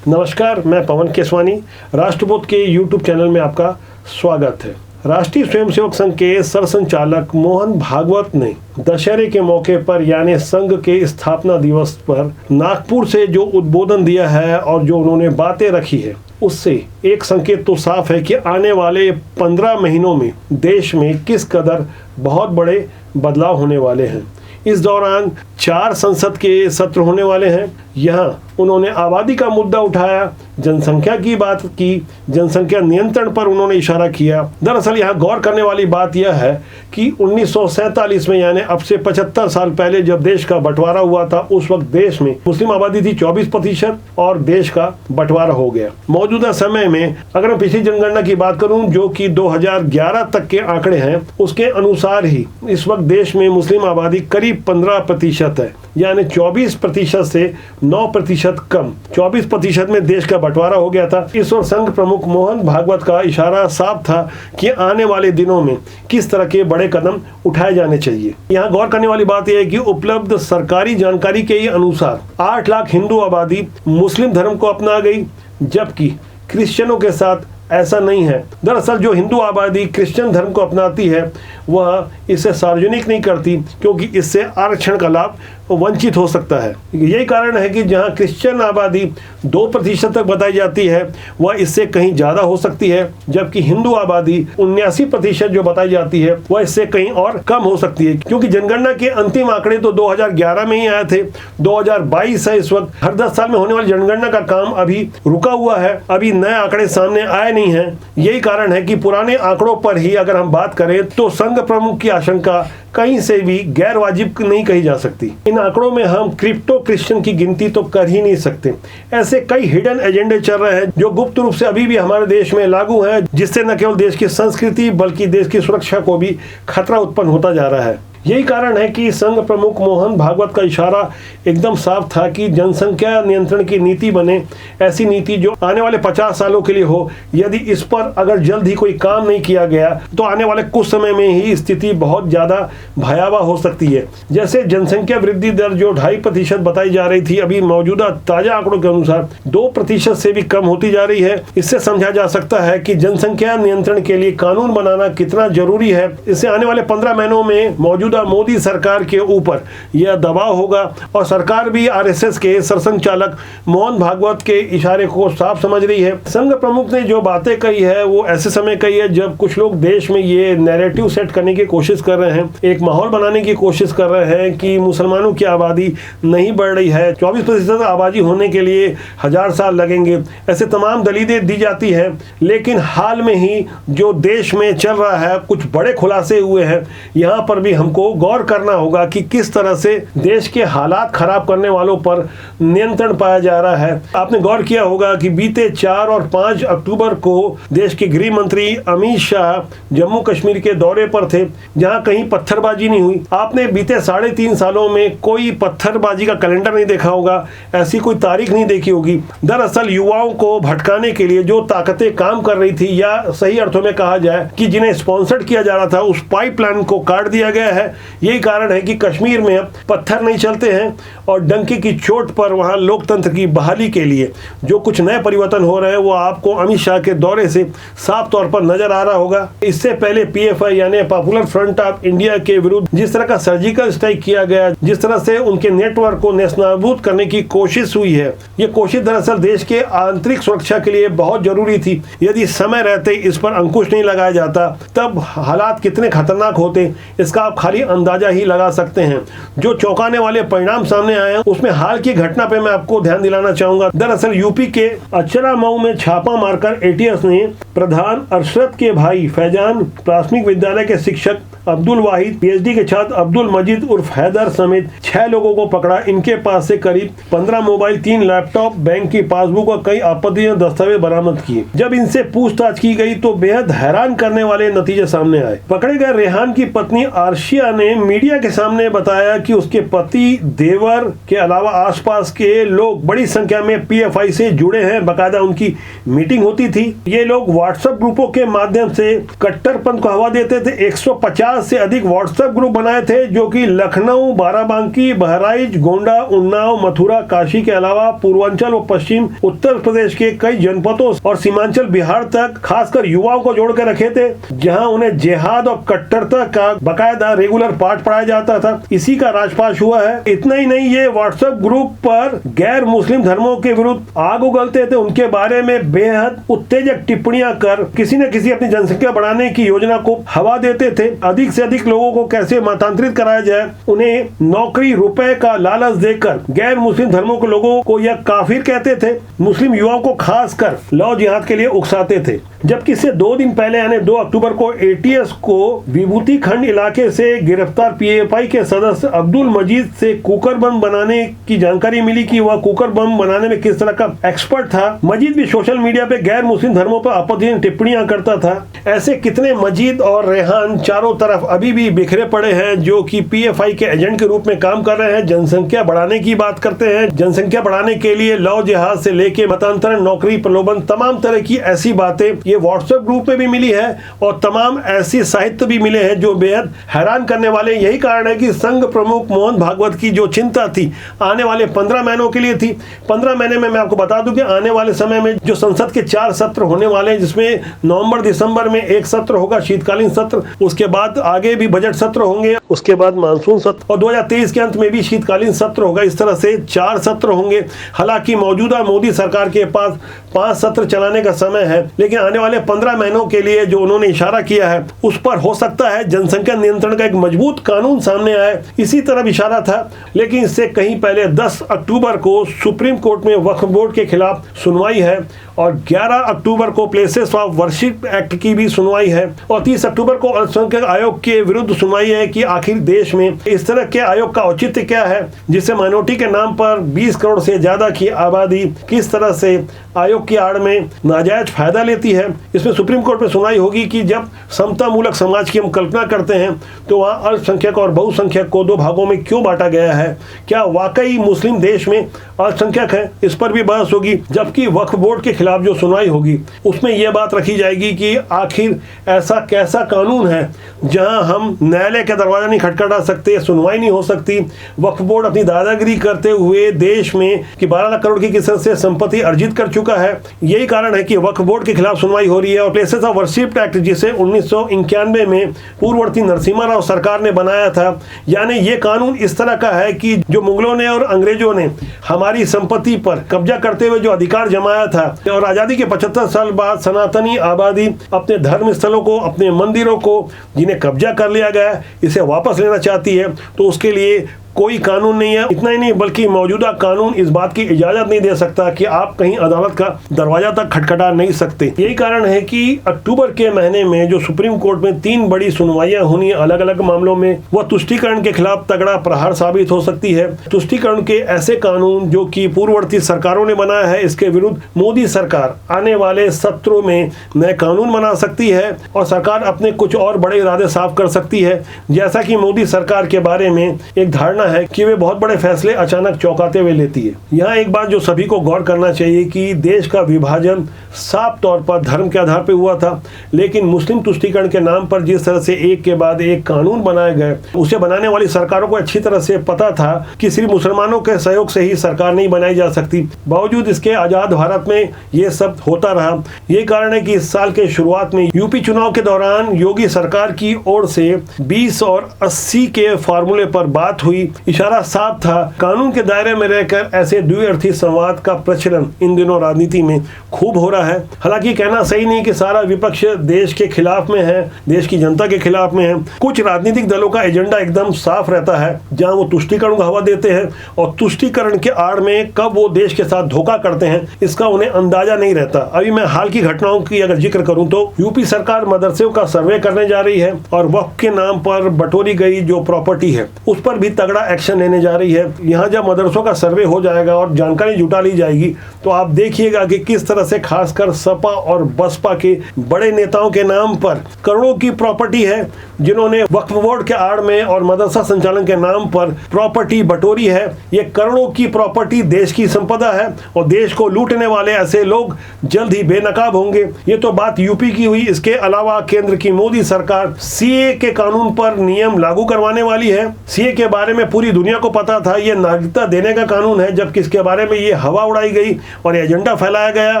नमस्कार, मैं पवन केसवानी। राष्ट्रबोध के YouTube चैनल में आपका स्वागत है। राष्ट्रीय स्वयंसेवक संघ के सरसंचालक मोहन भागवत ने दशहरे के मौके पर यानी संघ के स्थापना दिवस पर नागपुर से जो उद्बोधन दिया है और जो उन्होंने बातें रखी है, उससे एक संकेत तो साफ है कि आने वाले 15 महीनों में देश में किस कदर बहुत बड़े बदलाव होने वाले हैं। इस दौरान 4 संसद के सत्र होने वाले हैं। यहाँ उन्होंने आबादी का मुद्दा उठाया, जनसंख्या की बात की, जनसंख्या नियंत्रण पर उन्होंने इशारा किया। दरअसल यहाँ गौर करने वाली बात यह है कि 1947 में यानी अब से 75 साल पहले जब देश का बंटवारा हुआ था, उस वक्त देश में मुस्लिम आबादी थी 24% और देश का बंटवारा हो गया। मौजूदा समय में अगर मैं पिछली जनगणना की बात करूं जो कि 2011 तक के आंकड़े हैं, उसके अनुसार ही इस वक्त देश में मुस्लिम आबादी करीब 15% है, यानी 24% से 9% कम। 24% में देश का बंटवारा हो गया था। इस ओर संघ प्रमुख मोहन भागवत का इशारा साफ था कि आने वाले दिनों में किस तरह के बड़े कदम उठाए जाने चाहिए। यहाँ गौर करने वाली बात यह है कि उपलब्ध सरकारी जानकारी के अनुसार 8 लाख हिंदू आबादी मुस्लिम धर्म को अपना गई, जबकि क्रिश्चियनों के साथ ऐसा नहीं है। दरअसल जो हिंदू आबादी क्रिश्चियन धर्म को अपनाती है वह इसे सार्वजनिक नहीं करती, क्योंकि इससे आरक्षण का लाभ वंचित हो सकता है। यही कारण है कि जहां क्रिश्चियन आबादी 2% तक बताई जाती है वह इससे कहीं ज़्यादा हो सकती है, जबकि हिंदू आबादी 79% जो बताई जाती है वह इससे कहीं और कम हो सकती है। क्योंकि जनगणना के अंतिम आंकड़े तो 2011 में ही आए थे, 2022 है इस वक्त। हर 10 साल में होने वाली जनगणना का काम अभी रुका हुआ है, अभी नए आंकड़े सामने आए नहीं हैं। यही कारण है कि पुराने आंकड़ों पर ही अगर हम बात करें तो संघ प्रमुख की आशंका कहीं से भी गैर वाजिब नहीं कही जा सकती। इन आंकड़ों में हम क्रिप्टो क्रिश्चियन की गिनती तो कर ही नहीं सकते। ऐसे कई हिडन एजेंडे चल रहे हैं जो गुप्त रूप से अभी भी हमारे देश में लागू हैं, जिससे न केवल देश की संस्कृति बल्कि देश की सुरक्षा को भी खतरा उत्पन्न होता जा रहा है। यही कारण है कि संघ प्रमुख मोहन भागवत का इशारा एकदम साफ था कि जनसंख्या नियंत्रण की नीति बने, ऐसी नीति जो आने वाले 50 सालों के लिए हो। यदि इस पर अगर जल्द ही कोई काम नहीं किया गया तो आने वाले कुछ समय में ही स्थिति बहुत ज़्यादा भयावह हो सकती है। जैसे जनसंख्या वृद्धि दर जो 2.5% बताई जा रही थी, अभी मौजूदा ताज़ा आंकड़ों के अनुसार 2% से भी कम होती जा रही है। इससे समझा जा सकता है कि जनसंख्या नियंत्रण के लिए कानून बनाना कितना जरूरी है। इससे आने वाले 15 महीनों में मौजूदा मोदी सरकार के ऊपर यह दबाव होगा और सरकार भी आरएसएस के सरसंघचालक मोहन भागवत के इशारे को साफ समझ रही है। संघ प्रमुख ने जो बातें कही है वो ऐसे समय कही है जब कुछ लोग देश में ये नैरेटिव सेट करने की कोशिश कर रहे हैं, एक माहौल बनाने की कोशिश कर रहे हैं कि मुसलमानों की आबादी नहीं बढ़ रही है, 24% आबादी होने के लिए 1000 साल लगेंगे, ऐसे तमाम दलीलें दी जाती है। लेकिन हाल में ही जो देश में चल रहा है कुछ बड़े खुलासे हुए हैं। यहाँ पर भी हमको गौर करना होगा कि किस तरह से देश के हालात खराब करने वालों पर नियंत्रण पाया जा रहा है। आपने गौर किया होगा कि बीते 4 और 5 अक्टूबर को देश के गृह मंत्री अमित शाह जम्मू कश्मीर के दौरे पर थे, जहां कहीं पत्थरबाजी नहीं हुई। आपने बीते 3.5 सालों में कोई पत्थरबाजी का कैलेंडर नहीं देखा होगा, ऐसी कोई तारीख नहीं देखी होगी। दरअसल युवाओं को भटकाने के लिए जो ताकतें काम कर रही थी, या सही अर्थों में कहा जाए कि जिन्हें स्पॉन्सर्ड किया जा रहा था, उस पाइपलाइन को काट दिया गया है। यही कारण है कि कश्मीर में अब पत्थर नहीं चलते हैं और डंके की चोट पर वहां लोकतंत्र की बहाली के लिए जो कुछ नए परिवर्तन हो रहे हैं वो आपको अमित शाह के दौरे से साफ तौर पर नजर आ रहा होगा। इससे पहले पीएफआई यानी पॉपुलर फ्रंट ऑफ इंडिया के विरुद्ध जिस तरह का सर्जिकल स्ट्राइक किया गया, जिस तरह से उनके नेटवर्क को नेस्तनाबूद करने की कोशिश हुई है, ये कोशिश दरअसल देश के आंतरिक सुरक्षा के लिए बहुत जरूरी थी। यदि समय रहते इस पर अंकुश नहीं लगाया जाता तब हालात कितने खतरनाक होते इसका आप खाली अंदाजा ही लगा सकते हैं। जो चौंकाने वाले परिणाम सामने आए हैं उसमें हाल की घटना पे मैं आपको ध्यान दिलाना चाहूंगा। दरअसल यूपी के अचरा मऊ में छापा मारकर एटीएस ने प्रधान अरशद के भाई फैजान, प्राथमिक विद्यालय के शिक्षक अब्दुल वाहिद, पीएचडी के छात्र अब्दुल मजीद उर्फ हैदर समेत 6 लोगों को पकड़ा। इनके पास से करीब 15 मोबाइल, 3 लैपटॉप, बैंक की पासबुक और कई आपत्तिजनक दस्तावेज बरामद किए। जब इनसे पूछताछ की गई तो बेहद हैरान करने वाले नतीजे सामने आए। पकड़े गए रेहान की पत्नी आर्शिया महिला ने मीडिया के सामने बताया कि उसके पति, देवर के अलावा आसपास के लोग बड़ी संख्या में पीएफआई से जुड़े हैं। बाकायदा उनकी मीटिंग होती थी। ये लोग व्हाट्सएप ग्रुपों के माध्यम से कट्टरपंथ को हवा देते थे। 150 से अधिक व्हाट्सएप ग्रुप बनाए थे जो कि लखनऊ, बाराबंकी, बहराइच, गोंडा, उन्नाव, मथुरा, काशी के अलावा पूर्वांचल व पश्चिम उत्तर प्रदेश के कई जनपदों और सीमांचल बिहार तक खासकर युवाओं को जोड़ कर रखे थे, जहां उन्हें जिहाद और कट्टरता का बाकायदा रेगुलर पाठ पढ़ाया जाता था। इसी का राजपाश हुआ है। इतना ही नहीं, ये व्हाट्सएप ग्रुप पर गैर मुस्लिम धर्मों के विरुद्ध आग उगलते थे, उनके बारे में बेहद उत्तेजक टिप्पणियां कर किसी न किसी अपनी जनसंख्या बढ़ाने की योजना को हवा देते थे। अधिक से अधिक लोगों को कैसे मतांतरित कराया जाए, उन्हें नौकरी, रुपए का लालच देकर गैर मुस्लिम धर्मों के लोगों को यह काफिर कहते थे। मुस्लिम युवाओं को खासकर लव जिहाद के लिए उकसाते थे। जबकि इससे 2 दिन पहले यानी 2 अक्टूबर को एटीएस को विभूति खंड इलाके से गिरफ्तार पीएफआई के सदस्य अब्दुल मजीद से कुकर बम बनाने की जानकारी मिली कि वह कुकर बम बनाने में किस तरह का एक्सपर्ट था। मजीद भी सोशल मीडिया पे गैर मुस्लिम धर्मों पर आपत्तिजनक टिप्पणियां करता था। ऐसे कितने मजीद और रेहान चारों तरफ अभी भी बिखरे पड़े हैं जो कि पीएफआई के एजेंट के रूप में काम कर रहे हैं, जनसंख्या बढ़ाने की बात करते हैं। जनसंख्या बढ़ाने के लिए लव जिहाद से लेके मतांतरण, नौकरी, प्रलोभन, तमाम तरह की ऐसी बातें ये व्हाट्सएप ग्रुप में भी मिली है और तमाम ऐसी साहित्य भी मिले हैं जो बेहद हैरान करने वाले। यही कारण है कि संघ प्रमुख मोहन भागवत की जो चिंता थी आने वाले 15 महीनों के लिए थी। 15 महीने में मैं आपको बता दूं कि आने वाले समय में जो संसद के 4 सत्र होने वाले हैं, जिसमें नवंबर दिसंबर में एक सत्र होगा शीतकालीन सत्र, उसके बाद आगे भी बजट सत्र होंगे, उसके बाद मानसून सत्र और 2023 के अंत में भी शीतकालीन सत्र होगा। इस तरह से 4 सत्र होंगे। हालांकि मौजूदा मोदी सरकार के पास 5 सत्र चलाने का समय है, लेकिन आने वाले 15 महीनों के लिए जो उन्होंने इशारा किया है उस पर हो सकता है जनसंख्या नियंत्रण का एक मजबूत कानून सामने आए, इसी तरफ इशारा था। लेकिन इससे कहीं पहले 10 अक्टूबर को सुप्रीम कोर्ट में वक्फ बोर्ड के खिलाफ सुनवाई है और 11 अक्टूबर को प्लेसेस ऑफ वर्शिप एक्ट की भी सुनवाई है और 30 अक्टूबर को अल्पसंख्यक आयोग के विरुद्ध सुनवाई है कि आखिर देश में इस तरह के आयोग का औचित्य क्या है, जिससे माइनॉरिटी के नाम पर 20 करोड़ से ज्यादा की आबादी किस तरह से आयोग की आड़ में नाजायज फायदा लेती है। इसमें सुप्रीम कोर्ट में सुनवाई होगी कि जब समता मूलक समाज की हम कल्पना करते हैं तो वहाँ अल्पसंख्यक और बहुसंख्यक को 2 भागों में क्यों बांटा गया है, क्या वाकई मुस्लिम देश में अल्पसंख्यक है, इस पर भी बहस होगी। जबकि वक्फ बोर्ड के खिलाफ जो सुनवाई होगी उसमें यह बात रखी जाएगी कि आखिर ऐसा कैसा कानून है जहां हम न्यायालय का दरवाजा नहीं खटखटा सकते, सुनवाई नहीं हो सकती। वक्फ बोर्ड अपनी दादागिरी करते हुए देश में कि 12 लाख करोड़ की किस्त से संपत्ति अर्जित कर चुका है। यही कारण है कि वक्फ बोर्ड के खिलाफ सुनवाई हो रही है। और प्लेसेस ऑफ वर्शिप एक्ट जिसे 1991 में पूर्ववर्ती नरसिम्हा राव सरकार ने बनाया था, यानी ये कानून इस तरह का है कि जो मुगलों ने और अंग्रेजों ने हमारी संपत्ति पर कब्जा करते हुए जो अधिकार जमाया था और आजादी के 75 साल बाद सनातनी आबादी अपने धर्म स्थलों को, अपने मंदिरों को जिन्हें कब्जा कर लिया गया, इसे वापस लेना चाहती है, तो उसके लिए कोई कानून नहीं है। इतना ही नहीं बल्कि मौजूदा कानून इस बात की इजाजत नहीं दे सकता कि आप कहीं अदालत का दरवाजा तक खटखटा नहीं सकते। यही कारण है कि अक्टूबर के महीने में जो सुप्रीम कोर्ट में 3 बड़ी सुनवाइयां होनी अलग अलग मामलों में, वह तुष्टीकरण के खिलाफ तगड़ा प्रहार साबित हो सकती है। तुष्टीकरण के ऐसे कानून जो कि पूर्ववर्ती सरकारों ने बनाया है, इसके विरुद्ध मोदी सरकार आने वाले सत्रों में नए कानून बना सकती है और सरकार अपने कुछ और बड़े इरादे साफ कर सकती है। जैसा कि मोदी सरकार के बारे में एक धारणा है कि वे बहुत बड़े फैसले अचानक चौंकाते हुए लेती है। यहाँ एक बात जो सभी को गौर करना चाहिए कि देश का विभाजन साफ तौर पर धर्म के आधार पर हुआ था, लेकिन मुस्लिम तुष्टीकरण के नाम पर जिस तरह से एक के बाद एक कानून बनाए गए, उसे बनाने वाली सरकारों को अच्छी तरह से पता था कि सिर्फ मुसलमानों के सहयोग से ही सरकार नहीं बनाई जा सकती। बावजूद इसके आजाद भारत में ये सब होता रहा। यही कारण है कि इस साल के शुरुआत में यूपी चुनाव के दौरान योगी सरकार की ओर से 20 और 80 के फॉर्मूले पर बात हुई। इशारा साफ था, कानून के दायरे में रहकर ऐसे द्विअर्थी संवाद का प्रचलन इन दिनों राजनीति में खूब हो रहा है। हालांकि कहना सही नहीं कि सारा विपक्ष देश के खिलाफ में है, देश की जनता के खिलाफ में है। कुछ राजनीतिक दलों का एजेंडा एकदम साफ रहता है, जहां वो तुष्टीकरण को हवा देते हैं और तुष्टीकरण के आड़ में कब वो देश के साथ धोखा करते हैं इसका उन्हें अंदाजा नहीं रहता। अभी मैं हाल की घटनाओं की अगर जिक्र करूं तो यूपी सरकार मदरसों का सर्वे करने जा रही है और वक्फ के नाम पर बटोरी गई जो प्रॉपर्टी है उस पर भी तगड़ा बड़ा एक्शन लेने जा रही है। यहाँ जब मदरसों का सर्वे हो जाएगा और जानकारी जुटा ली जाएगी तो आप देखिएगा कि किस तरह से खासकर सपा और बसपा के बड़े नेताओं के नाम पर करोड़ों की प्रॉपर्टी है, जिन्होंने वक्फ बोर्ड के आड़ में और मदरसा संचालन के नाम पर प्रॉपर्टी बटोरी है। ये करोड़ों की प्रॉपर्टी देश की संपदा है और देश को लूटने वाले ऐसे लोग जल्द ही बेनकाब होंगे। ये तो बात यूपी की हुई। इसके अलावा केंद्र की मोदी सरकार सीए के कानून पर नियम लागू करवाने वाली है। सीए के बारे में पूरी दुनिया को पता था, ये नागरिकता देने का कानून है, जबकि इसके बारे में ये हवा उड़ाई गई और एजेंडा फैलाया गया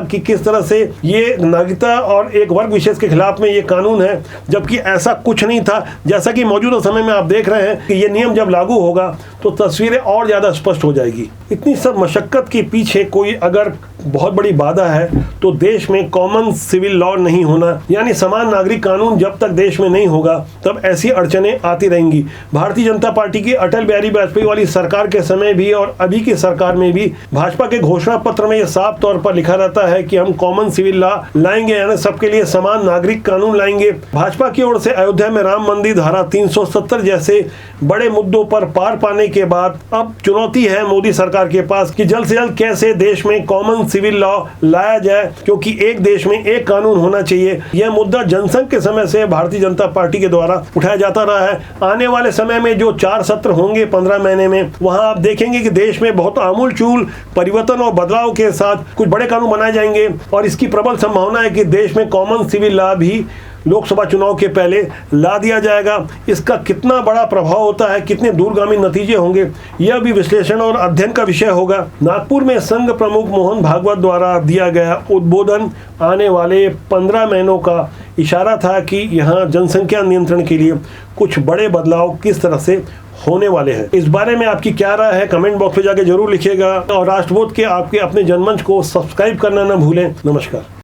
कि किस तरह से ये नागरिकता और एक वर्ग विशेष के खिलाफ में ये कानून है, जबकि ऐसा कुछ नहीं था। जैसा कि मौजूदा समय में आप देख रहे हैं कि ये नियम जब लागू होगा तो तस्वीरें और ज्यादा स्पष्ट हो जाएगी। इतनी सब मशक्कत के पीछे कोई अगर बहुत बड़ी बाधा है तो देश में कॉमन सिविल लॉ नहीं होना, यानी समान नागरिक कानून जब तक देश में नहीं होगा तब ऐसी अड़चनें आती रहेंगी। भारतीय जनता पार्टी की अटल बिहारी वाजपेयी वाली सरकार के समय भी और अभी की सरकार में भी भाजपा के घोषणा पत्र में यह साफ तौर पर लिखा रहता है कि हम कॉमन सिविल लॉ लाएंगे, यानी सबके लिए समान नागरिक कानून लाएंगे। भाजपा की ओर से अयोध्या में राम मंदिर, धारा 370 जैसे बड़े मुद्दों पर पार पाने के बाद अब चुनौती है मोदी सरकार के पास कि जल्द से जल्द कैसे देश में कॉमन सिविल लॉ लाया जाए, क्योंकि एक देश में एक कानून होना चाहिए। यह मुद्दा जनसंघ के समय से भारतीय जनता पार्टी के द्वारा उठाया जाता रहा है। आने वाले समय में जो 4 सत्र होंगे 15 महीने में, वहां आप देखेंगे कि देश में बहुत आमूल चूल परिवर्तन और बदलाव के साथ कुछ बड़े कानून बनाए जाएंगे और इसकी प्रबल संभावना है कि देश में कॉमन सिविल लॉ भी लोकसभा चुनाव के पहले ला दिया जाएगा। इसका कितना बड़ा प्रभाव होता है, कितने दूरगामी नतीजे होंगे, यह भी विश्लेषण और अध्ययन का विषय होगा। नागपुर में संघ प्रमुख मोहन भागवत द्वारा दिया गया उद्बोधन आने वाले 15 महीनों का इशारा था कि यहाँ जनसंख्या नियंत्रण के लिए कुछ बड़े बदलाव किस तरह से होने वाले हैं। इस बारे में आपकी क्या राय है, कमेंट बॉक्स में जाके जरूर लिखिएगा और राष्ट्रबोध के आपके अपने जनमंच को सब्सक्राइब करना न भूलें। नमस्कार।